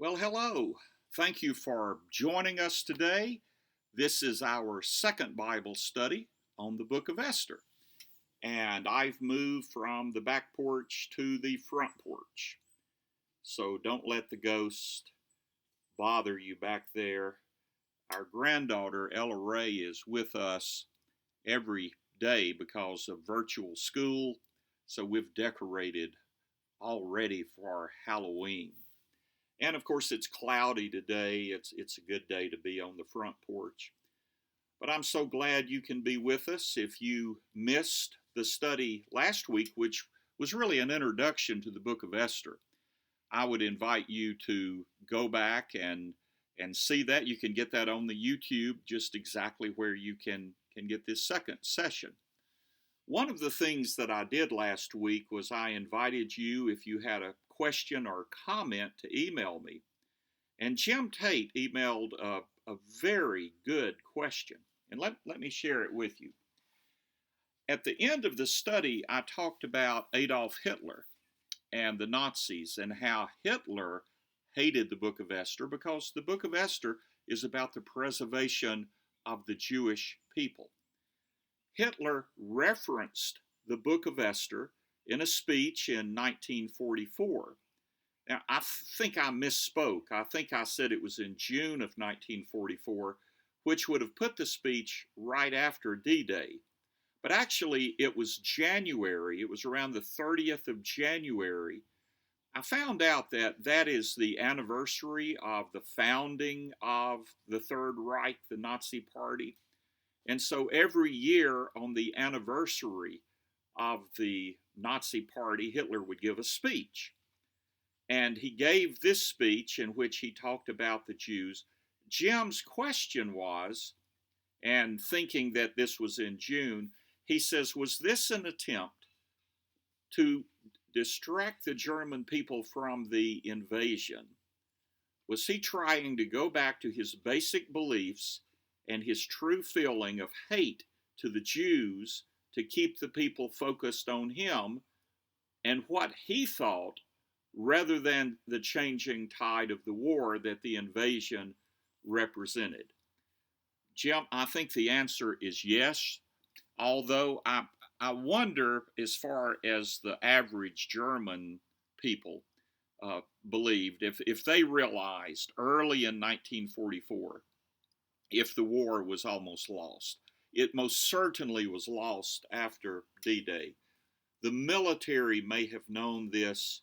Well, hello. Thank you for joining us today. This is our second Bible study on the book of Esther. And I've moved from the back porch to the front porch. So don't let the ghost bother you back there. Our granddaughter, Ella Ray, is with us every day because of virtual school. So we've decorated already for Halloween. And of course, it's cloudy today. It's a good day to be on the front porch. But I'm so glad you can be with us. If you missed the study last week, which was really an introduction to the book of Esther, I would invite you to go back and see that. You can get that on the YouTube, just exactly where you can get this second session. One of the things that I did last week was I invited you, if you had a question or comment, to email me. And Jim Tate emailed a very good question. And let me share it with you. At the end of the study, I talked about Adolf Hitler and the Nazis and how Hitler hated the book of Esther because the book of Esther is about the preservation of the Jewish people. Hitler referenced the book of Esther in a speech in 1944. Now, I think I misspoke. I think I said it was in June of 1944, which would have put the speech right after D-Day. But actually, it was January. It was around the 30th of January. I found out that that is the anniversary of the founding of the Third Reich, the Nazi Party. And so every year on the anniversary of the Nazi Party, Hitler would give a speech. And he gave this speech in which he talked about the Jews. Jim's question was, and thinking that this was in June, he says, was this an attempt to distract the German people from the invasion? Was he trying to go back to his basic beliefs and his true feeling of hate to the Jews to keep the people focused on him and what he thought, rather than the changing tide of the war that the invasion represented? Jim, I think the answer is yes, although I wonder, as far as the average German people believed, if they realized early in 1944 if the war was almost lost. It most certainly was lost after D-Day. The military may have known this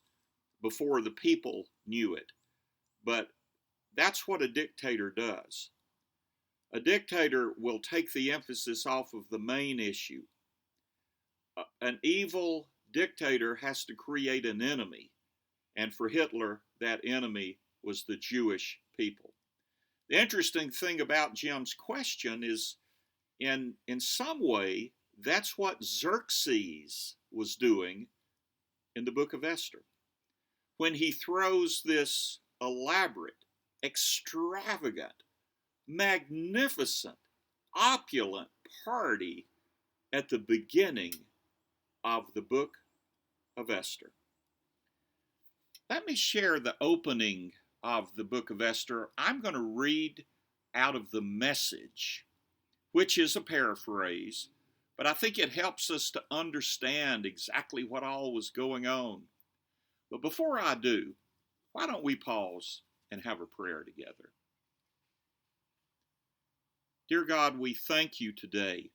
before the people knew it, but that's what a dictator does. A dictator will take the emphasis off of the main issue. An evil dictator has to create an enemy, and for Hitler, that enemy was the Jewish people. The interesting thing about Jim's question is, in some way, that's what Xerxes was doing in the book of Esther. When he throws this elaborate, extravagant, magnificent, opulent party at the beginning of the book of Esther. Let me share the opening of the book of Esther. I'm going to read out of the Message, which is a paraphrase, but I think it helps us to understand exactly what all was going on. But before I do, why don't we pause and have a prayer together? Dear God, we thank you today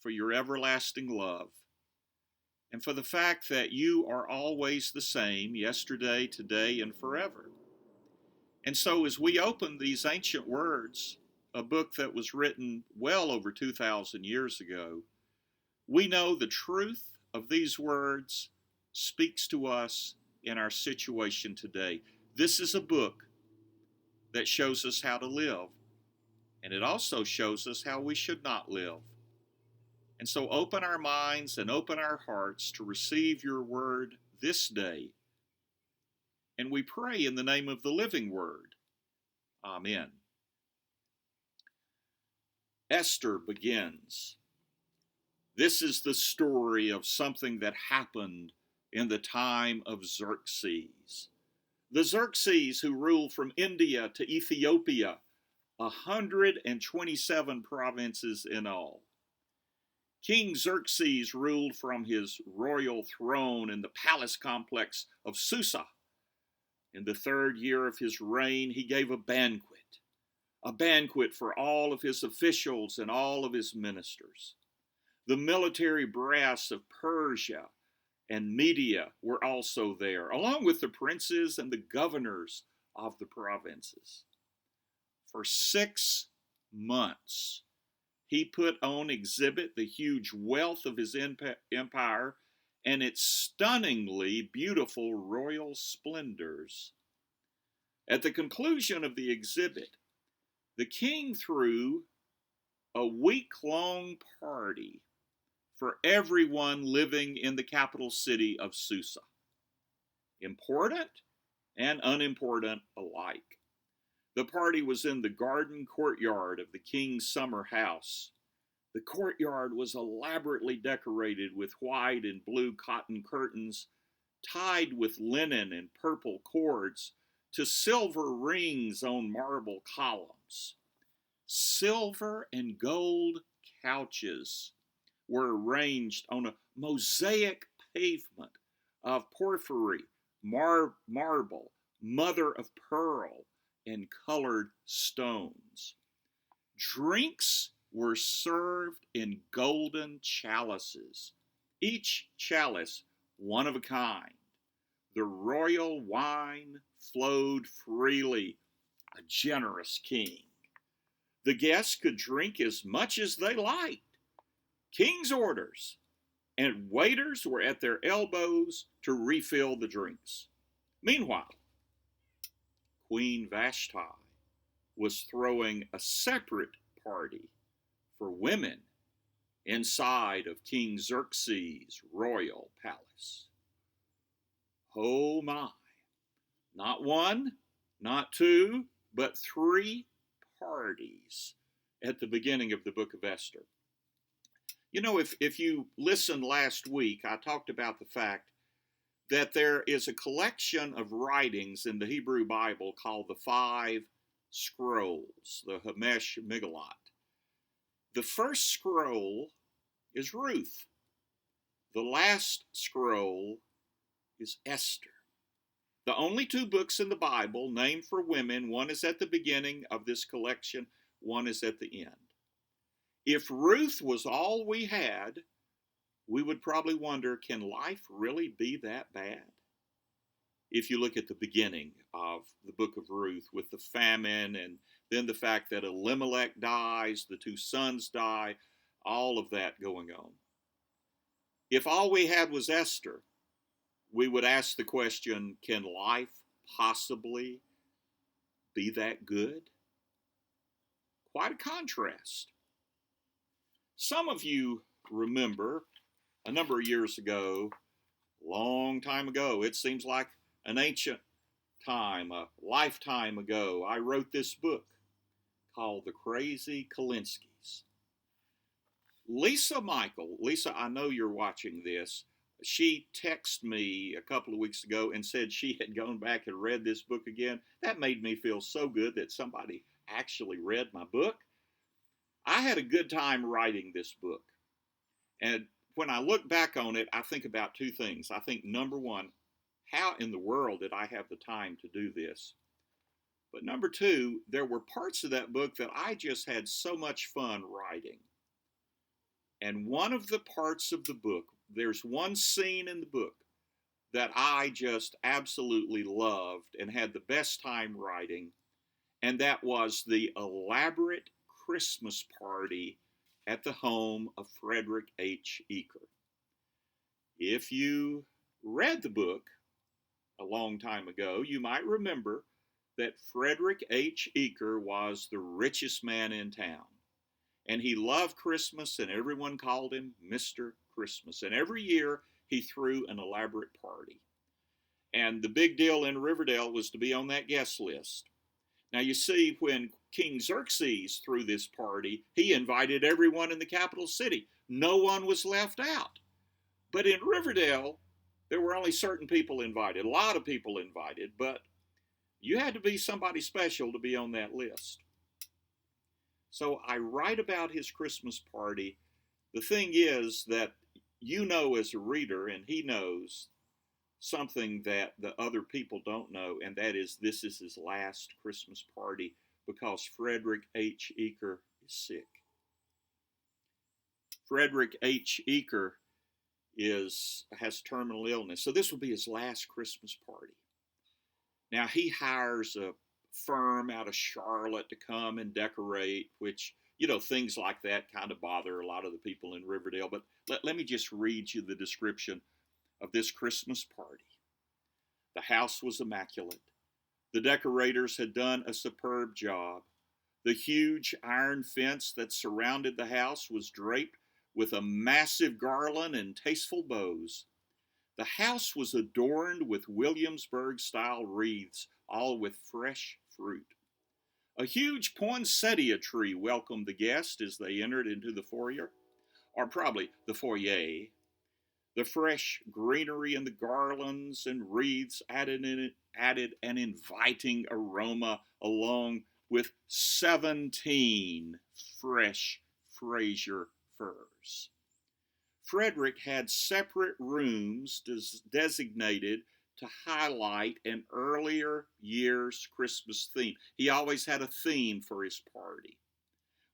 for your everlasting love and for the fact that you are always the same, yesterday, today, and forever. And so as we open these ancient words, a book that was written well over 2,000 years ago, we know the truth of these words speaks to us in our situation today. This is a book that shows us how to live, and it also shows us how we should not live. And so open our minds and open our hearts to receive your word this day. And we pray in the name of the living word. Amen. Esther begins. This is the story of something that happened in the time of Xerxes. The Xerxes who ruled from India to Ethiopia, 127 provinces in all. King Xerxes ruled from his royal throne in the palace complex of Susa. In the 3rd year of his reign, he gave a banquet for all of his officials and all of his ministers. The military brass of Persia and Media were also there, along with the princes and the governors of the provinces. For 6 months, he put on exhibit the huge wealth of his empire and its stunningly beautiful royal splendors. At the conclusion of the exhibit, the king threw a week-long party for everyone living in the capital city of Susa, important and unimportant alike. The party was in the garden courtyard of the king's summer house. The courtyard was elaborately decorated with white and blue cotton curtains tied with linen and purple cords to silver rings on marble columns. Silver and gold couches were arranged on a mosaic pavement of porphyry, marble, mother of pearl, and colored stones. Drinks were served in golden chalices, each chalice one of a kind. The royal wine flowed freely, a generous king. The guests could drink as much as they liked. King's orders, and waiters were at their elbows to refill the drinks. Meanwhile, Queen Vashti was throwing a separate party for women inside of King Xerxes' royal palace. Oh my, not one, not two, but 3 parties at the beginning of the book of Esther. You know, if you listened last week, I talked about the fact that there is a collection of writings in the Hebrew Bible called the 5 Scrolls, the Hamesh Megillot. The first scroll is Ruth. The last scroll is Esther. The only 2 books in the Bible named for women, one is at the beginning of this collection, one is at the end. If Ruth was all we had, we would probably wonder, can life really be that bad? If you look at the beginning of the book of Ruth with the famine and then the fact that Elimelech dies, the 2 sons die, all of that going on. If all we had was Esther, we would ask the question, can life possibly be that good? Quite a contrast. Some of you remember a number of years ago, long time ago, it seems like an ancient time, a lifetime ago, I wrote this book called The Crazy Kalinskys. Lisa, I know you're watching this. She texted me a couple of weeks ago and said she had gone back and read this book again. That made me feel so good that somebody actually read my book. I had a good time writing this book. And when I look back on it, I think about 2 things. I think, number one, how in the world did I have the time to do this? But number 2, there were parts of that book that I just had so much fun writing. And one of the parts of the book, there's one scene in the book that I just absolutely loved and had the best time writing, and that was the elaborate Christmas party at the home of Frederick H. Eaker. If you read the book a long time ago, you might remember that Frederick H. Eaker was the richest man in town. And he loved Christmas, and everyone called him Mr. Christmas. And every year, he threw an elaborate party. And the big deal in Riverdale was to be on that guest list. Now, you see, when King Xerxes threw this party, he invited everyone in the capital city. No one was left out. But in Riverdale, there were only certain people invited, a lot of people invited, but You had to be somebody special to be on that list. So I write about his Christmas party. The thing is that you know as a reader, and he knows something that the other people don't know, and that is this is his last Christmas party because Frederick H. Eaker is sick. Frederick H. Eaker has terminal illness, so this will be his last Christmas party. Now he hires a firm out of Charlotte to come and decorate, which, things like that kind of bother a lot of the people in Riverdale. But let me just read you the description of this Christmas party. The house was immaculate. The decorators had done a superb job. The huge iron fence that surrounded the house was draped with a massive garland and tasteful bows. The house was adorned with Williamsburg-style wreaths, all with fresh fruit. A huge poinsettia tree welcomed the guests as they entered into the foyer, or probably the foyer. The fresh greenery and the garlands and wreaths added an inviting aroma, along with 17 fresh Fraser firs. Frederick had separate rooms designated to highlight an earlier year's Christmas theme. He always had a theme for his party.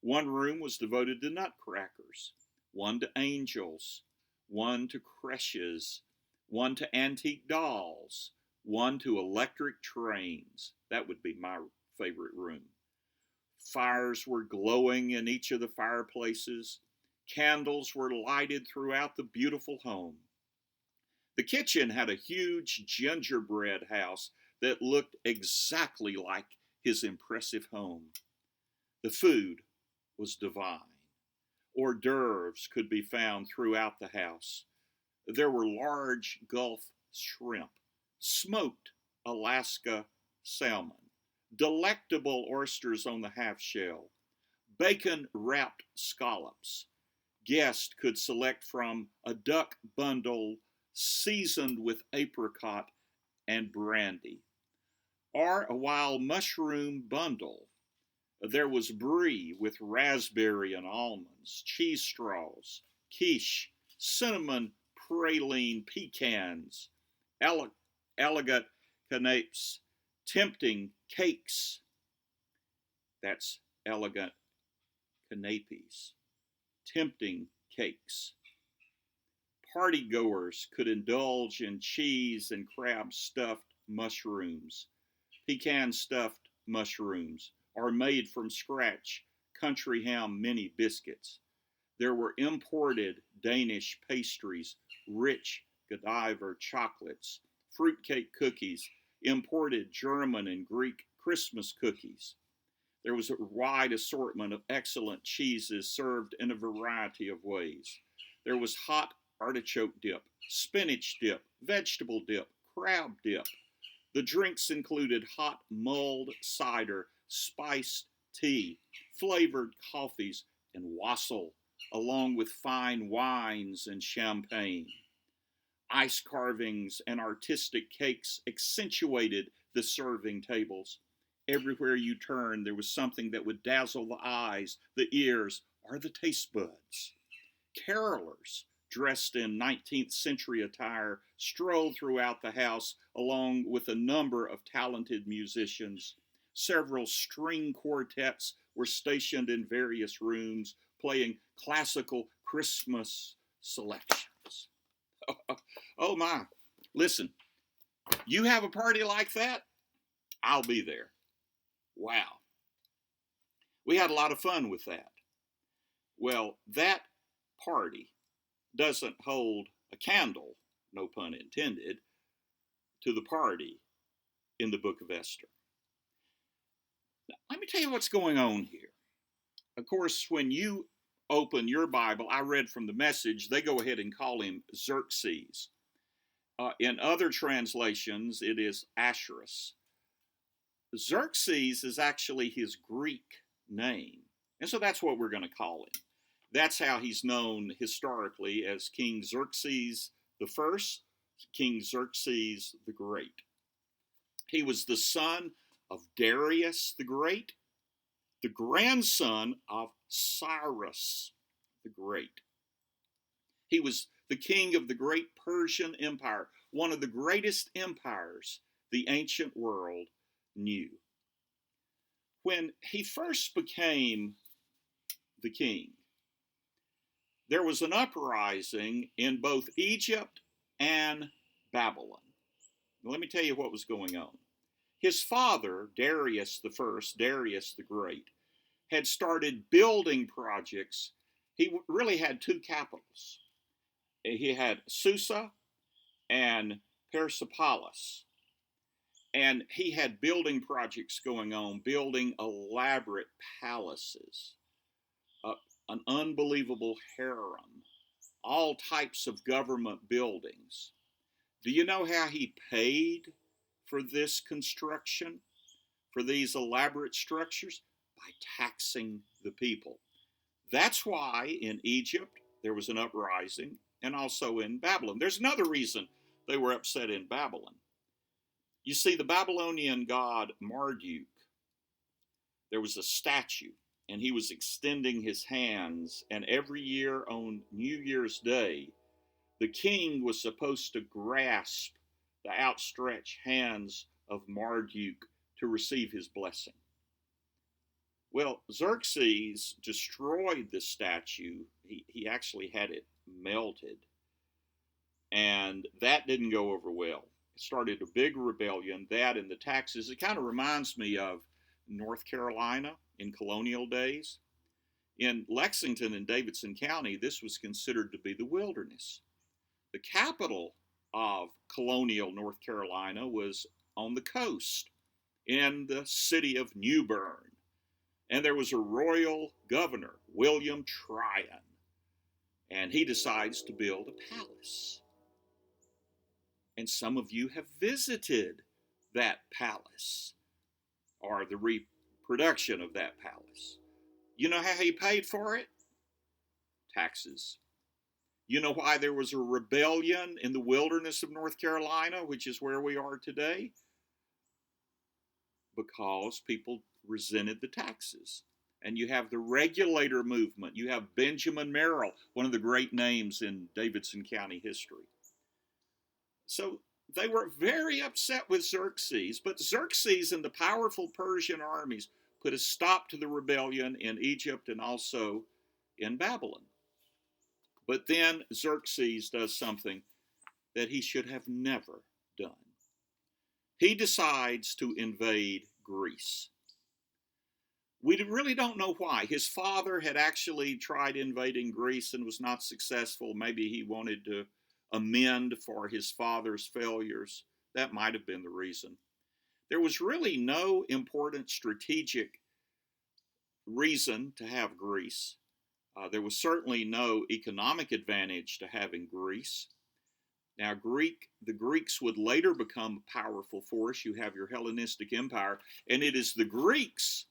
One room was devoted to nutcrackers, one to angels, one to creches, one to antique dolls, one to electric trains. That would be my favorite room. Fires were glowing in each of the fireplaces. Candles were lighted throughout the beautiful home. The kitchen had a huge gingerbread house that looked exactly like his impressive home. The food was divine. Hors d'oeuvres could be found throughout the house. There were large Gulf shrimp, smoked Alaska salmon, delectable oysters on the half shell, bacon-wrapped scallops. Guests could select from a duck bundle seasoned with apricot and brandy, or a wild mushroom bundle. There was brie with raspberry and almonds, cheese straws, quiche, cinnamon praline pecans, elegant canapes, tempting cakes. That's elegant canapes. Tempting cakes. Partygoers could indulge in cheese and crab stuffed mushrooms, pecan stuffed mushrooms, or made from scratch country ham mini biscuits. There were imported Danish pastries, rich Godiva chocolates, fruitcake cookies, imported German and Greek Christmas cookies. There was a wide assortment of excellent cheeses served in a variety of ways. There was hot artichoke dip, spinach dip, vegetable dip, crab dip. The drinks included hot mulled cider, spiced tea, flavored coffees, and wassail, along with fine wines and champagne. Ice carvings and artistic cakes accentuated the serving tables. Everywhere you turned, there was something that would dazzle the eyes, the ears, or the taste buds. Carolers, dressed in 19th century attire, strolled throughout the house along with a number of talented musicians. Several string quartets were stationed in various rooms, playing classical Christmas selections. Oh my, listen, you have a party like that? I'll be there. Wow. We had a lot of fun with that. Well, that party doesn't hold a candle, no pun intended, to the party in the book of Esther. Now, let me tell you what's going on here. Of course, when you open your Bible, I read from the Message, they go ahead and call him Xerxes. In other translations, it is Ahasuerus. Xerxes is actually his Greek name, and so that's what we're going to call him. That's how he's known historically, as King Xerxes the First, King Xerxes the Great. He was the son of Darius the Great, the grandson of Cyrus the Great. He was the king of the great Persian Empire, one of the greatest empires the ancient world knew. When he first became the king, there was an uprising in both Egypt and Babylon. Now, let me tell you what was going on. His father, Darius Darius the Great, had started building projects. He really had two capitals. He had Susa and Persepolis. And he had building projects going on, building elaborate palaces, an unbelievable harem, all types of government buildings. Do you know how he paid for this construction, for these elaborate structures? By taxing the people. That's why in Egypt there was an uprising, and also in Babylon. There's another reason they were upset in Babylon. You see, the Babylonian god Marduk, there was a statue, and he was extending his hands, and every year on New Year's Day, the king was supposed to grasp the outstretched hands of Marduk to receive his blessing. Well, Xerxes destroyed the statue. He actually had it melted. And that didn't go over well. It started a big rebellion, that and the taxes. It kind of reminds me of North Carolina in colonial days. In Lexington and Davidson County, this was considered to be the wilderness. The capital of colonial North Carolina was on the coast in the city of New Bern. And there was a royal governor, William Tryon, and he decides to build a palace. And some of you have visited that palace, or the reproduction of that palace. You know how he paid for it? Taxes. You know why there was a rebellion in the wilderness of North Carolina, which is where we are today? Because people resented the taxes. And you have the regulator movement. You have Benjamin Merrill, one of the great names in Davidson County history. So they were very upset with Xerxes, but Xerxes and the powerful Persian armies put a stop to the rebellion in Egypt and also in Babylon. But then Xerxes does something that he should have never done. He decides to invade Greece. We really don't know why. His father had actually tried invading Greece and was not successful. Maybe he wanted to amend for his father's failures. That might have been the reason. There was really no important strategic reason to have Greece. There was certainly no economic advantage to having Greece. Now, the Greeks would later become a powerful force. You have your Hellenistic Empire, and it is the Greeks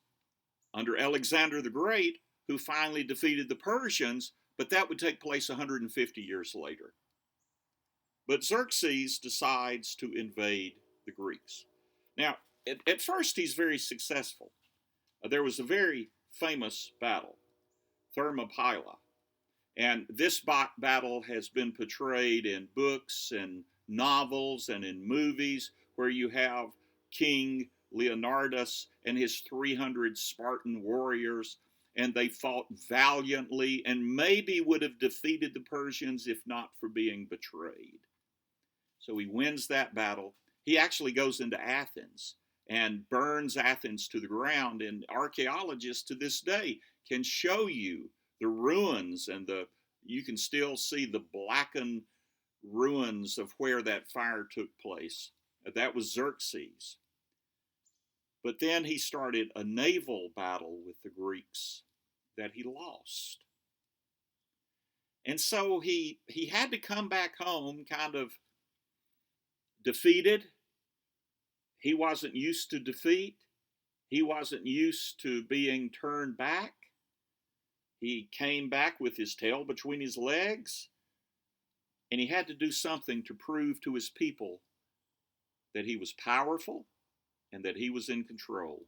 under Alexander the Great who finally defeated the Persians, but that would take place 150 years later. But Xerxes decides to invade the Greeks. Now, at first he's very successful. There was a very famous battle, Thermopylae. And this battle has been portrayed in books and novels and in movies where you have King Leonidas and his 300 Spartan warriors, and they fought valiantly and maybe would have defeated the Persians if not for being betrayed. So he wins that battle. He actually goes into Athens and burns Athens to the ground, and archaeologists to this day can show you the ruins, and you can still see the blackened ruins of where that fire took place. That was Xerxes. But then he started a naval battle with the Greeks that he lost. And so he had to come back home kind of defeated. He wasn't used to defeat. He wasn't used to being turned back. He came back with his tail between his legs, and he had to do something to prove to his people that he was powerful, and that he was in control.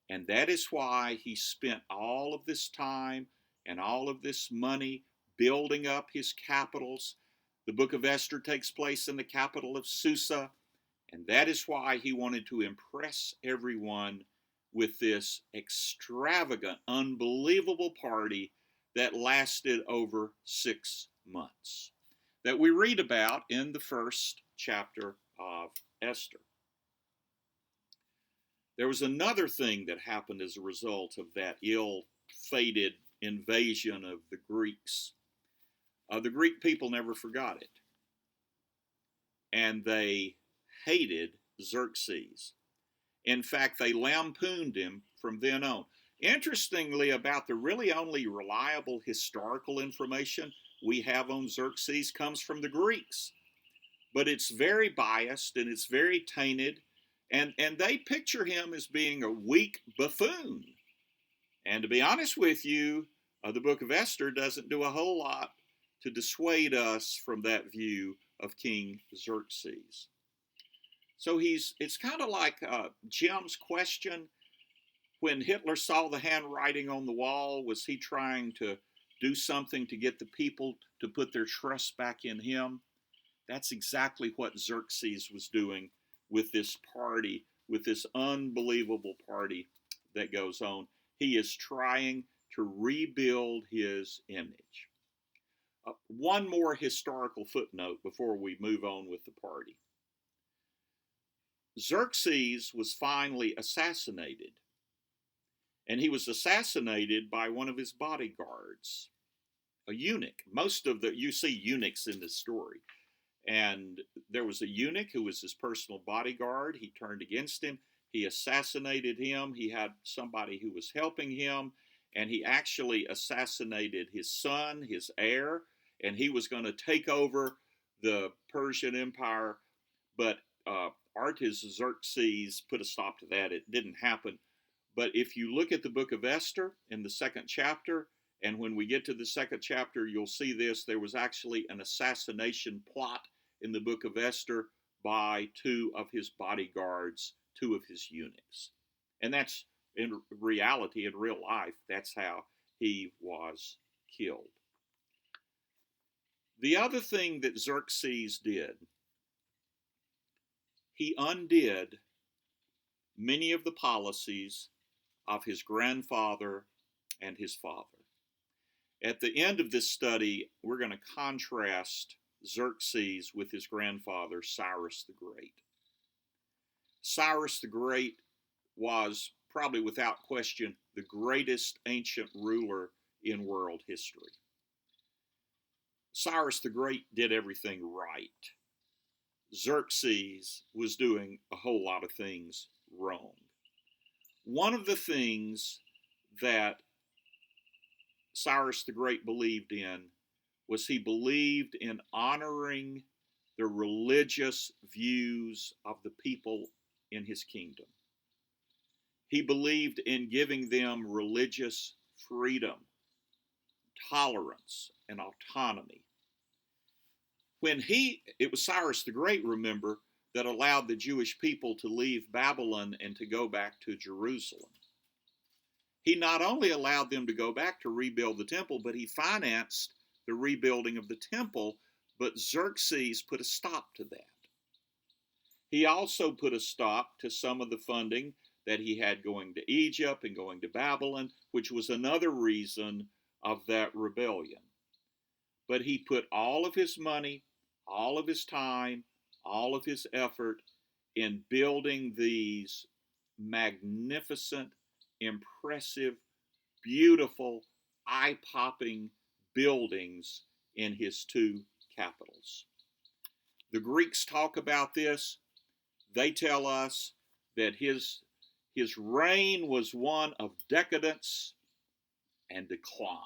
And that is why he spent all of this time and all of this money building up his capitals. The book of Esther takes place in the capital of Susa, and that is why he wanted to impress everyone with this extravagant, unbelievable party that lasted over 6 months, that we read about in the first chapter of Esther. There was another thing that happened as a result of that ill-fated invasion of the Greeks. The Greek people never forgot it, and they hated Xerxes. In fact, they lampooned him from then on. Interestingly, about the really only reliable historical information we have on Xerxes comes from the Greeks. But it's very biased and it's very tainted, and they picture him as being a weak buffoon. And to be honest with you, the book of Esther doesn't do a whole lot to dissuade us from that view of King Xerxes. So it's kind of like Jim's question, when Hitler saw the handwriting on the wall, was he trying to do something to get the people to put their trust back in him? That's exactly what Xerxes was doing with this party, with this unbelievable party that goes on. He is trying to rebuild his image. One more historical footnote before we move on with the party. Xerxes was finally assassinated, and he was assassinated by one of his bodyguards, a eunuch. You see eunuchs in this story. And there was a eunuch who was his personal bodyguard. He turned against him. He assassinated him. He had somebody who was helping him, and he actually assassinated his son, his heir, and he was going to take over the Persian Empire. But Artaxerxes put a stop to that. It didn't happen. But if you look at the book of Esther in the second chapter, and when we get to the second chapter, you'll see this. There was actually an assassination plot in the book of Esther by two of his bodyguards, two of his eunuchs. And that's, in reality, in real life, that's how he was killed. The other thing that Xerxes did, he undid many of the policies of his grandfather and his father. At the end of this study, we're going to contrast Xerxes with his grandfather, Cyrus the Great. Cyrus the Great was probably without question the greatest ancient ruler in world history. Cyrus the Great did everything right. Xerxes was doing a whole lot of things wrong. One of the things that Cyrus the Great believed in was he believed in honoring the religious views of the people in his kingdom. He believed in giving them religious freedom, tolerance, and autonomy. It was Cyrus the Great, remember, that allowed the Jewish people to leave Babylon and to go back to Jerusalem. He not only allowed them to go back to rebuild the temple, but he financed the rebuilding of the temple, but Xerxes put a stop to that. He also put a stop to some of the funding that he had going to Egypt and going to Babylon, which was another reason of that rebellion. But he put all of his money, all of his time, all of his effort in building these magnificent, impressive, beautiful, eye-popping buildings in his two capitals. The Greeks talk about this. They tell us that his reign was one of decadence and decline.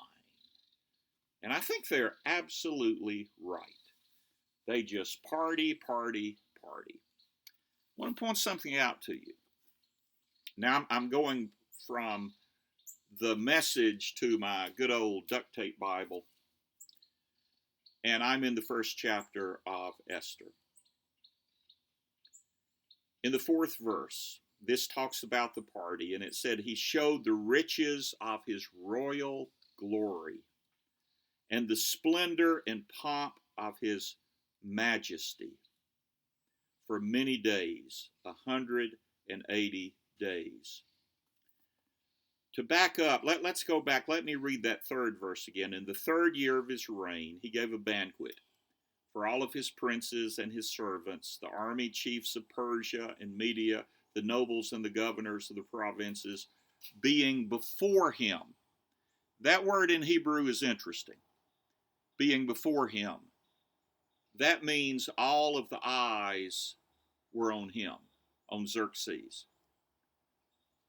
And I think they're absolutely right. They just party, party, party. I want to point something out to you. Now, I'm going from the Message to my good old duct tape Bible, and I'm in the first chapter of Esther. In the 4th verse, this talks about the party, and it said, he showed the riches of his royal glory and the splendor and pomp of his majesty for many days, 180 days. To back up, let's go back. Let me read that 3rd verse again. In the 3rd year of his reign, he gave a banquet for all of his princes and his servants, the army chiefs of Persia and Media, the nobles and the governors of the provinces, being before him. That word in Hebrew is interesting. Being before him. That means all of the eyes were on him, on Xerxes.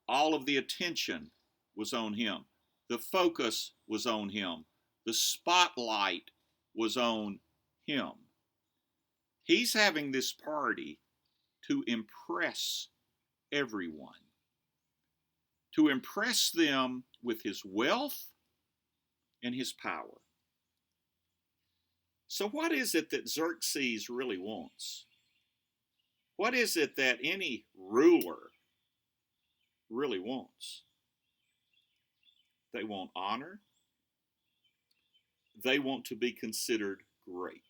All of the attention was on him. The focus was on him. The spotlight was on him. He's having this party to impress everyone, to impress them with his wealth and his power. So what is it that Xerxes really wants? What is it that any ruler really wants? They want honor. They want to be considered great.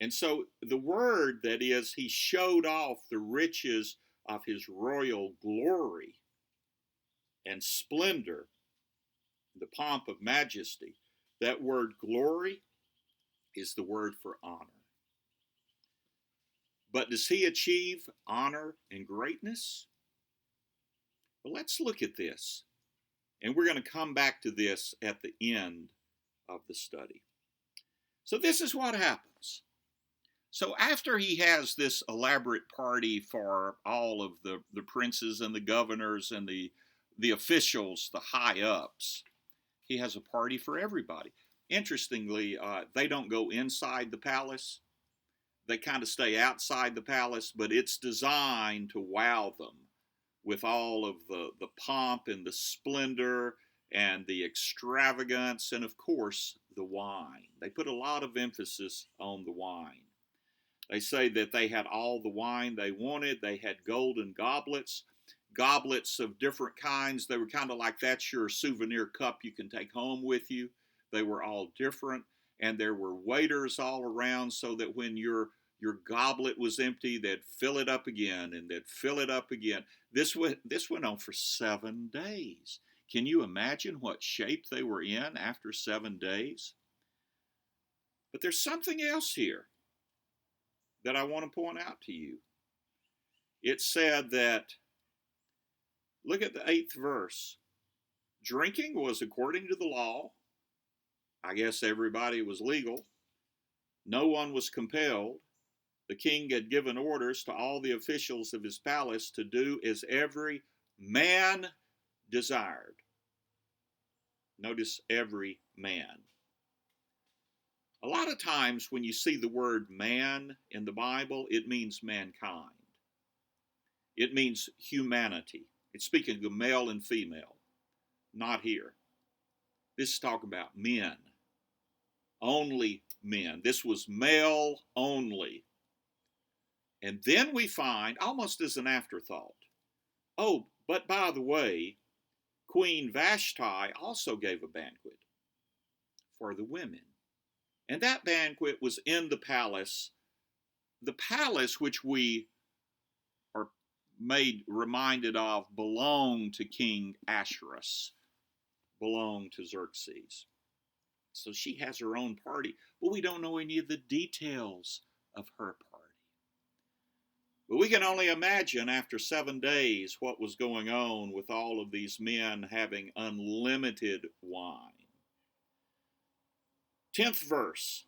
And so the word that is, he showed off the riches of his royal glory and splendor, the pomp of majesty. That word glory is the word for honor. But does he achieve honor and greatness? Well, let's look at this. And we're going to come back to this at the end of the study. So this is what happens. So after he has this elaborate party for all of the princes and the governors and the officials, the high-ups, he has a party for everybody. Interestingly, they don't go inside the palace. They kind of stay outside the palace, but it's designed to wow them with all of the pomp and the splendor and the extravagance and, of course, the wine. They put a lot of emphasis on the wine. They say that they had all the wine they wanted. They had golden goblets of different kinds. They were kind of like, that's your souvenir cup you can take home with you. They were all different, and there were waiters all around so that when your goblet was empty, they'd fill it up again, and they'd fill it up again. This went on for 7 days. Can you imagine what shape they were in after 7 days? But there's something else here that I want to point out to you. It said that, look at the 8th verse. Drinking was according to the law. I guess everybody was legal. No one was compelled. The king had given orders to all the officials of his palace to do as every man desired. Notice every man. A lot of times when you see the word man in the Bible, it means mankind. It means humanity. It's speaking of male and female. Not here. This is talking about men. Only men. This was male only. And then we find, almost as an afterthought, oh, but by the way, Queen Vashti also gave a banquet for the women. And that banquet was in the palace which we are reminded of belonged to King Ahasuerus, belonged to Xerxes. So she has her own party, but we don't know any of the details of her party. But we can only imagine after 7 days what was going on with all of these men having unlimited wine. 10th verse.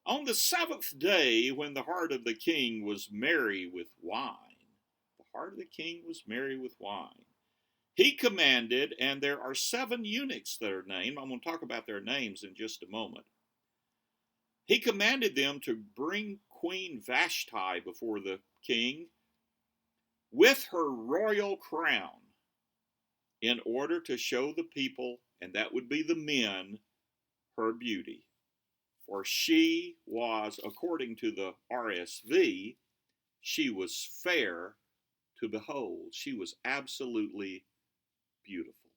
On the 7th day, when the heart of the king was merry with wine, the heart of the king was merry with wine, he commanded, and there are 7 eunuchs that are named. I'm going to talk about their names in just a moment. He commanded them to bring Queen Vashti before the king with her royal crown in order to show the people, and that would be the men, her beauty. For she was, according to the RSV, She was fair to behold. She was absolutely beautiful.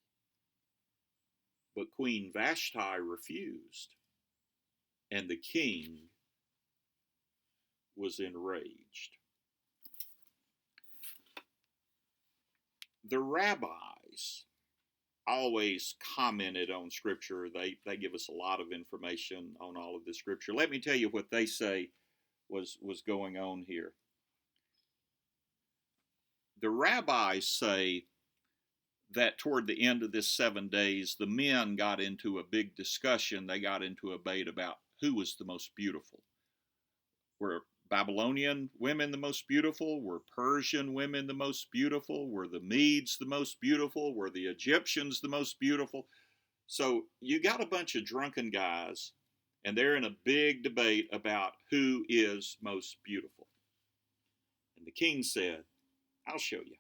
But Queen Vashti refused, and the king was enraged. The rabbis always commented on Scripture. They give us a lot of information on all of this Scripture. Let me tell you what they say was going on here. The rabbis say that toward the end of this 7 days, the men got into a big discussion. They got into a debate about who was the most beautiful. Were Babylonian women the most beautiful? Were Persian women the most beautiful? Were the Medes the most beautiful? Were the Egyptians the most beautiful? So you got a bunch of drunken guys, and they're in a big debate about who is most beautiful. And the king said, I'll show you.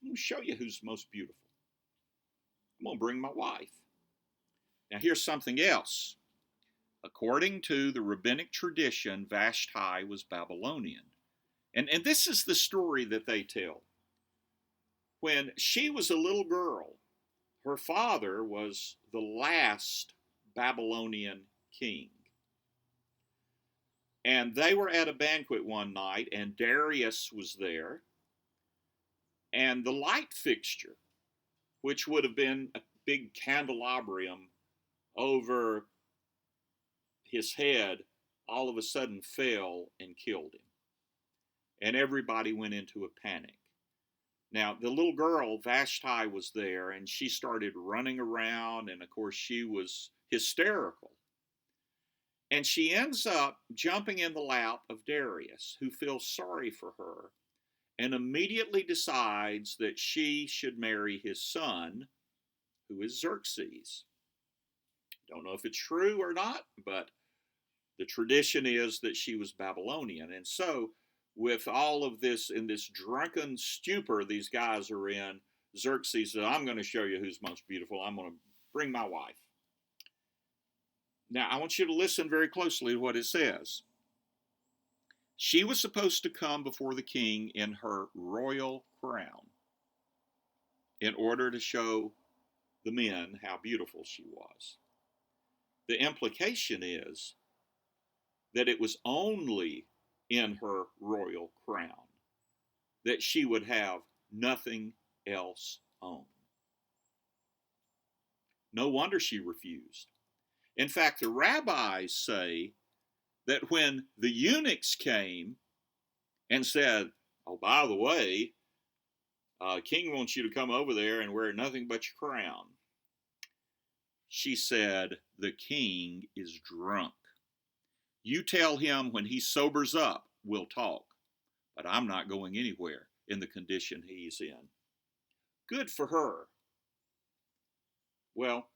I'm going to show you who's most beautiful. I'm going to bring my wife. Now here's something else. According to the rabbinic tradition, Vashti was Babylonian. And this is the story that they tell. When she was a little girl, her father was the last Babylonian king. And they were at a banquet one night, and Darius was there. And the light fixture, which would have been a big candelabrum over his head, all of a sudden fell and killed him. And everybody went into a panic. Now, the little girl, Vashti, was there, and she started running around, and of course she was hysterical. And she ends up jumping in the lap of Darius, who feels sorry for her, and immediately decides that she should marry his son, who is Xerxes. Don't know if it's true or not, but the tradition is that she was Babylonian. And so, with all of this, in this drunken stupor these guys are in, Xerxes said, I'm going to show you who's most beautiful. I'm going to bring my wife. Now, I want you to listen very closely to what it says. She was supposed to come before the king in her royal crown in order to show the men how beautiful she was. The implication is that it was only in her royal crown that she would have nothing else on. No wonder she refused. In fact, the rabbis say that when the eunuchs came and said, oh, by the way, king wants you to come over there and wear nothing but your crown, she said, the king is drunk. You tell him when he sobers up, we'll talk. But I'm not going anywhere in the condition he's in. Good for her. Well,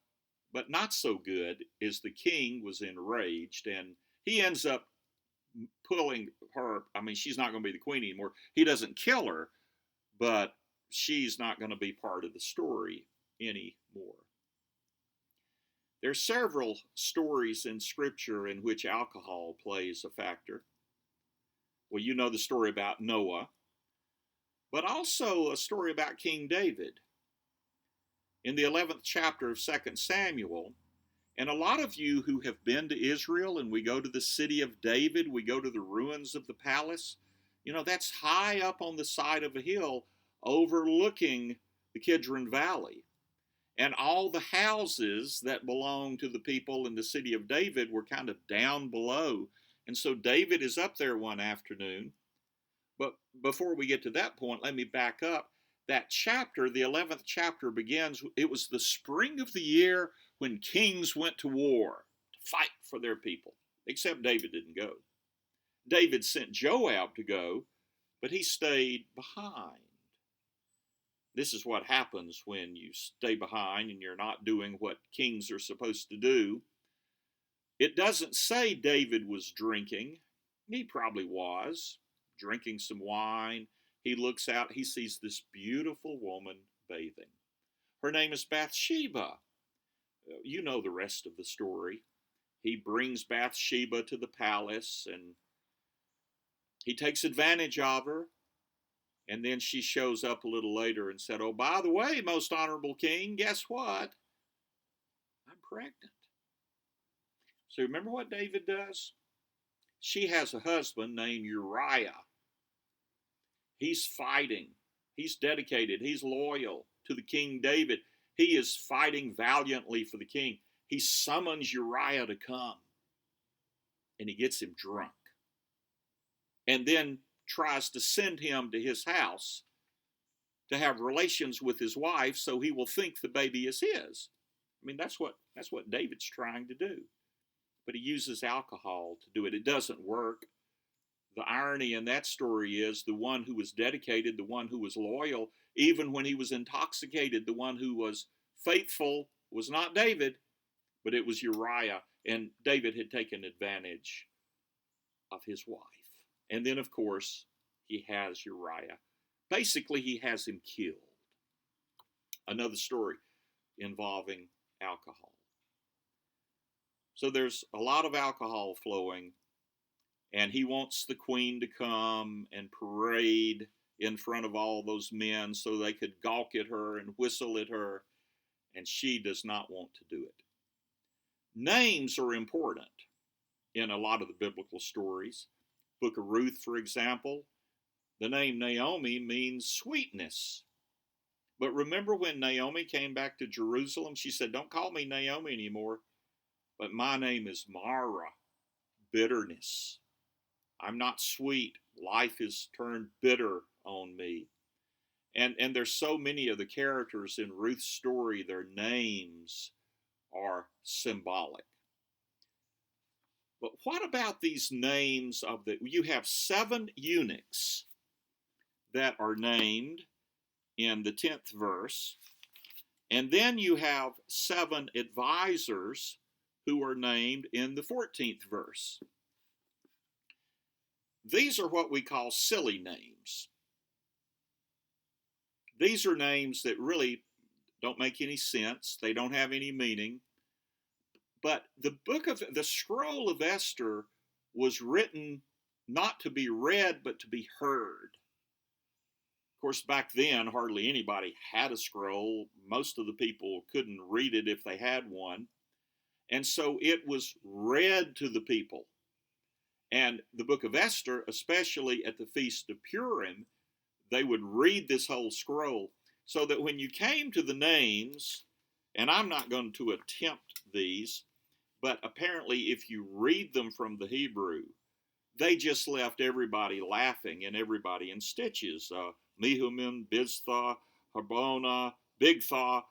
but not so good is the king was enraged, and he ends up pulling her. I mean, she's not going to be the queen anymore. He doesn't kill her, but she's not going to be part of the story anymore. There are several stories in Scripture in which alcohol plays a factor. Well, you know the story about Noah, but also a story about King David. In the 11th chapter of 2 Samuel, and a lot of you who have been to Israel, and we go to the city of David, we go to the ruins of the palace, you know, that's high up on the side of a hill overlooking the Kidron Valley. And all the houses that belonged to the people in the city of David were kind of down below. And so David is up there one afternoon. But before we get to that point, let me back up. That chapter, the 11th chapter, begins, it was the spring of the year when kings went to war to fight for their people, except David didn't go. David sent Joab to go, but he stayed behind. This is what happens when you stay behind and you're not doing what kings are supposed to do. It doesn't say David was drinking. He probably was, drinking some wine. He looks out, he sees this beautiful woman bathing. Her name is Bathsheba. You know the rest of the story. He brings Bathsheba to the palace, and He takes advantage of her, and then she shows up a little later and said, "Oh, by the way, most honorable king, guess what? I'm pregnant." So remember what David does? She has a husband named Uriah. He's fighting. He's dedicated. He's loyal to the King David. He is fighting valiantly for the king. He summons Uriah to come, and he gets him drunk, and then tries to send him to his house to have relations with his wife so he will think the baby is his. I mean, that's what David's trying to do. But he uses alcohol to do it. It doesn't work. The irony in that story is the one who was dedicated, the one who was loyal, even when he was intoxicated, the one who was faithful was not David, but it was Uriah. And David had taken advantage of his wife. And then, of course, he has Uriah. Basically, he has him killed. Another story involving alcohol. So there's a lot of alcohol flowing, and he wants the queen to come and parade in front of all those men so they could gawk at her and whistle at her, and she does not want to do it. Names are important in a lot of the biblical stories. Book of Ruth, for example, the name Naomi means sweetness. But remember when Naomi came back to Jerusalem, she said, "Don't call me Naomi anymore, but my name is Mara, bitterness. I'm not sweet. Life is turned bitter on me." And there's so many of the characters in Ruth's story, their names are symbolic. But what about these names you have 7 eunuchs that are named in the 10th verse, and then you have 7 advisors who are named in the 14th verse. These are what we call silly names. These are names that really don't make any sense. They don't have any meaning. But the scroll of Esther was written not to be read, but to be heard. Of course, back then, hardly anybody had a scroll. Most of the people couldn't read it if they had one. And so it was read to the people. And the book of Esther, especially at the Feast of Purim, they would read this whole scroll so that when you came to the names, and I'm not going to attempt these, but apparently if you read them from the Hebrew, they just left everybody laughing and everybody in stitches. Mehuman, Biztha, Harbona, Bigtha,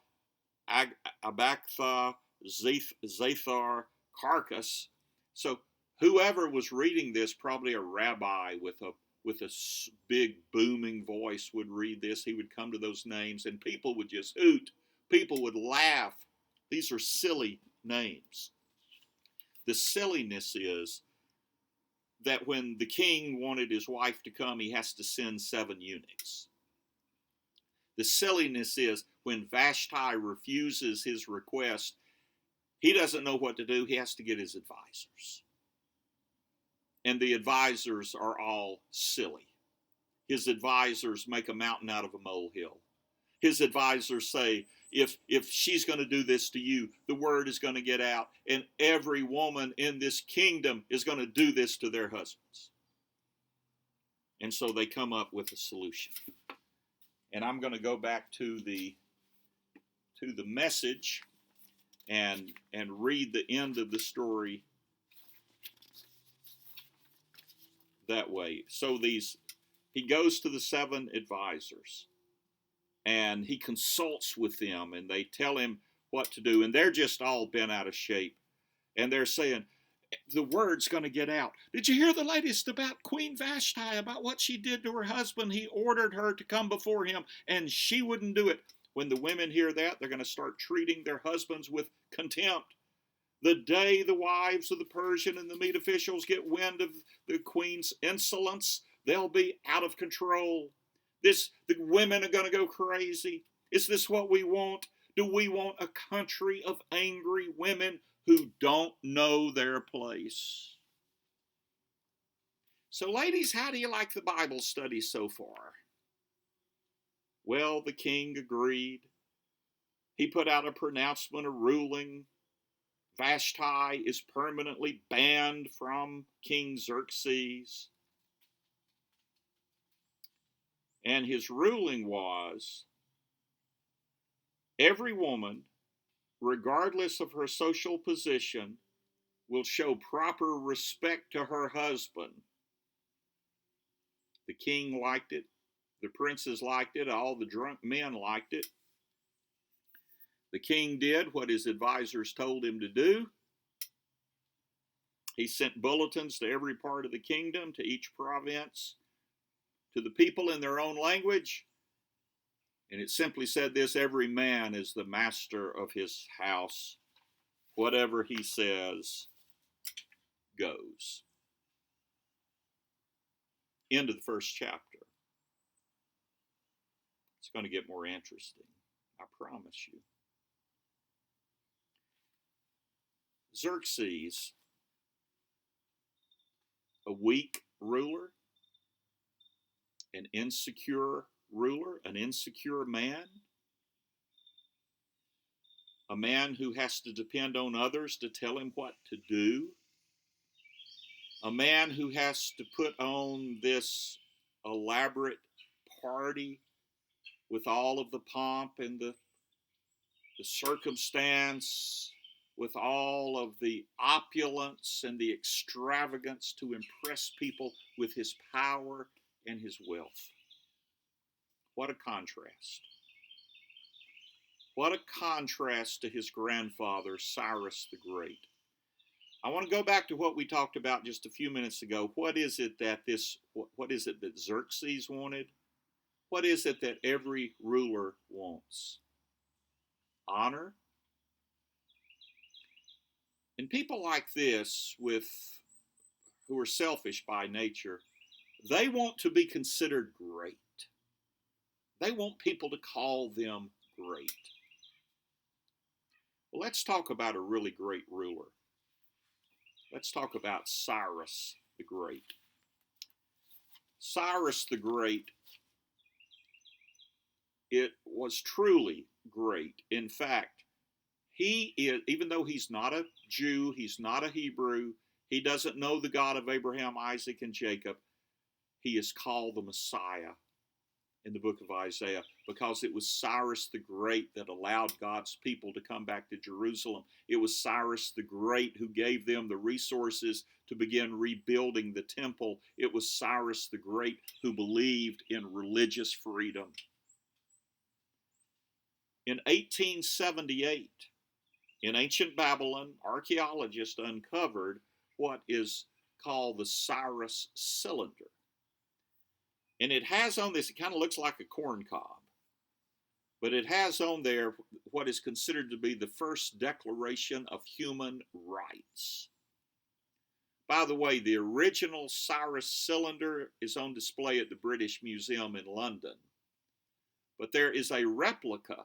Abaktha, Zathar, Carcass. So whoever was reading this, probably a rabbi with a big booming voice would read this. He would come to those names and people would just hoot. People would laugh. These are silly names. The silliness is that when the king wanted his wife to come, he has to send 7 eunuchs. The silliness is when Vashti refuses his request, he doesn't know what to do. He has to get his advisors. And the advisors are all silly. His advisors make a mountain out of a molehill. His advisors say, if she's going to do this to you, the word is going to get out, and every woman in this kingdom is going to do this to their husbands. And so they come up with a solution. And I'm going to go back to the Message and read the end of the story that way. So he goes to the 7 advisors and he consults with them, and they tell him what to do, and they're just all bent out of shape, and they're saying, the word's going to get out. Did you hear the latest about Queen Vashti, about what she did to her husband? He ordered her to come before him, and she wouldn't do it. When the women hear that, they're going to start treating their husbands with contempt. The day the wives of the Persian and the Mede officials get wind of the queen's insolence, they'll be out of control. The women are going to go crazy. Is this what we want? Do we want a country of angry women who don't know their place? So, ladies, how do you like the Bible study so far? Well, the king agreed. He put out a pronouncement, a ruling. Vashti is permanently banned from King Xerxes. And his ruling was every woman, regardless of her social position, will show proper respect to her husband. The king liked it. The princes liked it. All the drunk men liked it. The king did what his advisors told him to do. He sent bulletins to every part of the kingdom, to each province, to the people in their own language. And it simply said this: every man is the master of his house. Whatever he says goes. End of the first chapter. It's going to get more interesting, I promise you. Xerxes, a weak ruler, an insecure ruler, an insecure man, a man who has to depend on others to tell him what to do, a man who has to put on this elaborate party with all of the pomp and the circumstance, with all of the opulence and the extravagance to impress people with his power and his wealth. What a contrast. What a contrast to his grandfather, Cyrus the Great. I want to go back to what we talked about just a few minutes ago. What is it that Xerxes wanted? What is it that every ruler wants? Honor. And people like this, who are selfish by nature, they want to be considered great. They want people to call them great. Well, let's talk about a really great ruler. Let's talk about Cyrus the Great. Cyrus the Great, it was truly great. In fact, he is, even though he's not a Jew, he's not a Hebrew, he doesn't know the God of Abraham, Isaac, and Jacob, he is called the Messiah in the book of Isaiah, because it was Cyrus the Great that allowed God's people to come back to Jerusalem. It was Cyrus the Great who gave them the resources to begin rebuilding the temple. It was Cyrus the Great who believed in religious freedom. In 1878, in ancient Babylon, archaeologists uncovered what is called the Cyrus cylinder. And it has on this, it kind of looks like a corn cob, but it has on there what is considered to be the first declaration of human rights. By the way, the original Cyrus cylinder is on display at the British Museum in London, but there is a replica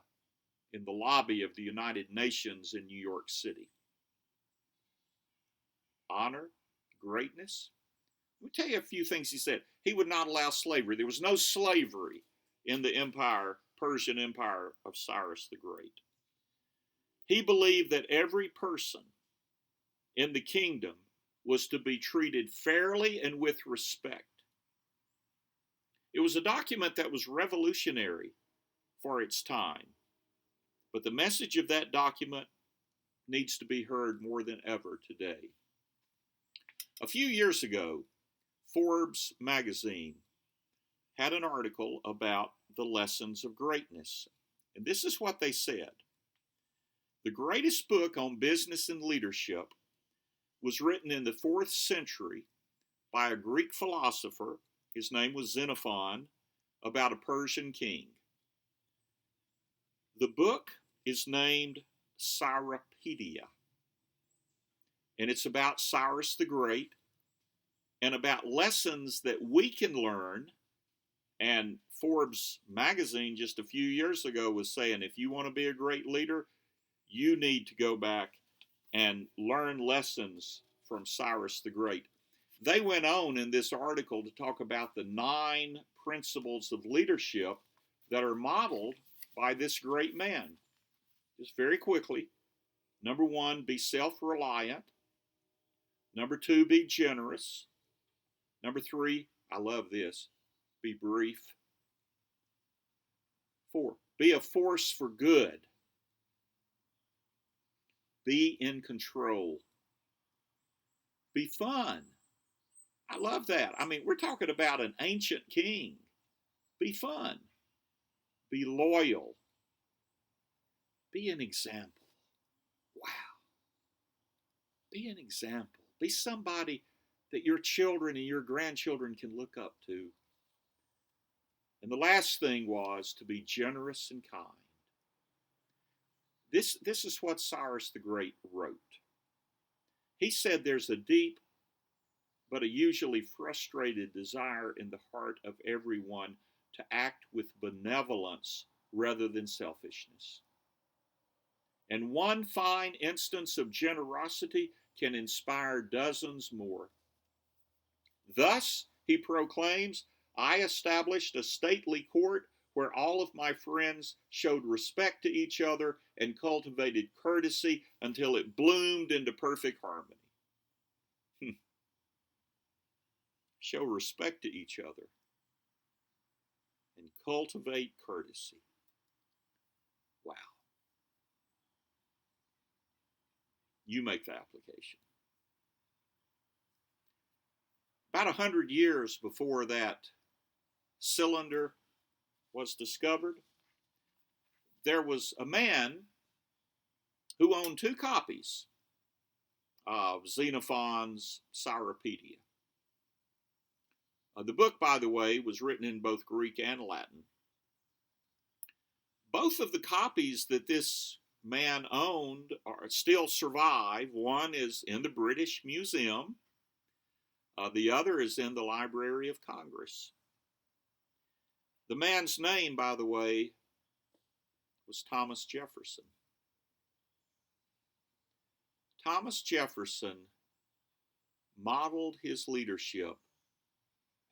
in the lobby of the United Nations in New York City. Honor, greatness. Let me tell you a few things he said. He would not allow slavery. There was no slavery in the empire, Persian Empire of Cyrus the Great. He believed that every person in the kingdom was to be treated fairly and with respect. It was a document that was revolutionary for its time, but the message of that document needs to be heard more than ever today. A few years ago, Forbes magazine had an article about the lessons of greatness. And this is what they said. The greatest book on business and leadership was written in the 4th century by a Greek philosopher. His name was Xenophon, about a Persian king. The book is named Cyropedia. And it's about Cyrus the Great, and about lessons that we can learn. And Forbes magazine just a few years ago was saying, if you want to be a great leader, you need to go back and learn lessons from Cyrus the Great. They went on in this article to talk about the 9 principles of leadership that are modeled by this great man. Just very quickly. Number 1, be self-reliant. Number 2, be generous. Number 3, I love this, be brief. 4, be a force for good. Be in control. Be fun. I love that. I mean, we're talking about an ancient king. Be fun. Be loyal. Be an example. Wow. Be an example. Be somebody that your children and your grandchildren can look up to. And the last thing was to be generous and kind. This is what Cyrus the Great wrote. He said there's a deep but a usually frustrated desire in the heart of everyone to act with benevolence rather than selfishness. And one fine instance of generosity can inspire dozens more. Thus, he proclaims, I established a stately court where all of my friends showed respect to each other and cultivated courtesy until it bloomed into perfect harmony. Show respect to each other and cultivate courtesy. Wow. You make the application. About 100 years before that cylinder was discovered, there was a man who owned 2 copies of Xenophon's Cyropaedia. The book, by the way, was written in both Greek and Latin. Both of the copies that this man owned still survive. One is in the British Museum. The other is in the Library of Congress. The man's name, by the way, was Thomas Jefferson. Thomas Jefferson modeled his leadership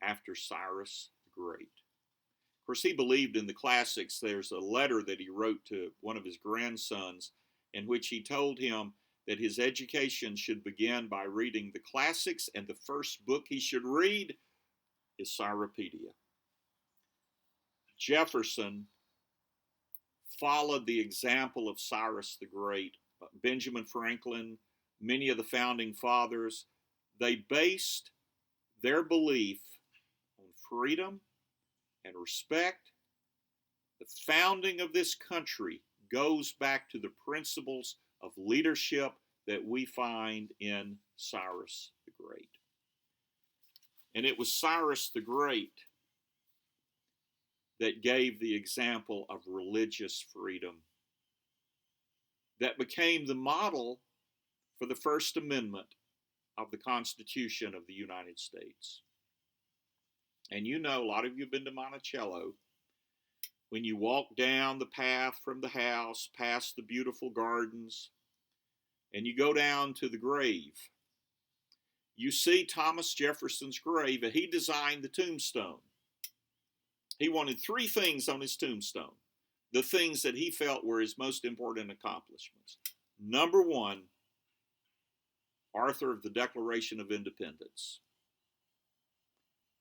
after Cyrus the Great. Of course, he believed in the classics. There's a letter that he wrote to one of his grandsons in which he told him that his education should begin by reading the classics, and the first book he should read is Cyropaedia. Jefferson followed the example of Cyrus the Great. Benjamin Franklin, many of the founding fathers, they based their belief on freedom and respect. The founding of this country goes back to the principles of leadership that we find in Cyrus the Great. And it was Cyrus the Great that gave the example of religious freedom, that became the model for the First Amendment of the Constitution of the United States. And you know, a lot of you have been to Monticello. When you walk down the path from the house, past the beautiful gardens, and you go down to the grave, you see Thomas Jefferson's grave, and he designed the tombstone. He wanted 3 things on his tombstone, the things that he felt were his most important accomplishments. Number 1, author of the Declaration of Independence.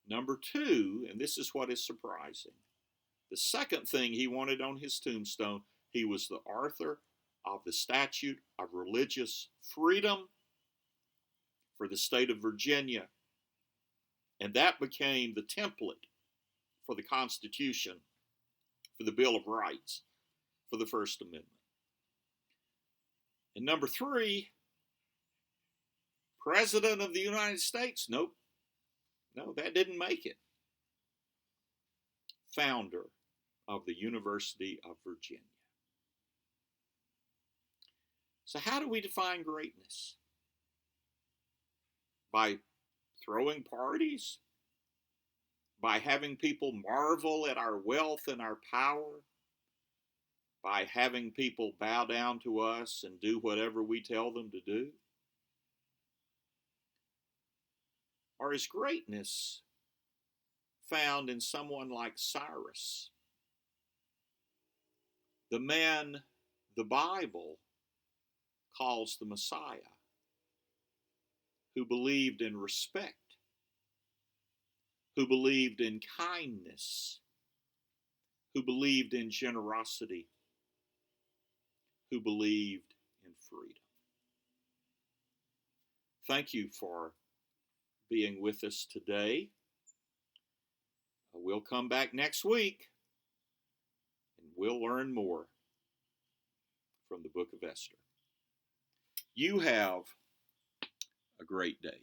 Number 2, and this is what is surprising, the second thing he wanted on his tombstone, he was the author of the Statute of Religious Freedom for the state of Virginia. And that became the template for the Constitution, for the Bill of Rights, for the First Amendment. And number 3, President of the United States. Nope. No, that didn't make it. Founder of the University of Virginia. So how do we define greatness? By throwing parties? By having people marvel at our wealth and our power? By having people bow down to us and do whatever we tell them to do? or is greatness found in someone like Cyrus, the man the Bible calls the Messiah, who believed in respect, who believed in kindness, who believed in generosity, who believed in freedom? Thank you for being with us today. We'll come back next week and we'll learn more from the book of Esther. You have a great day.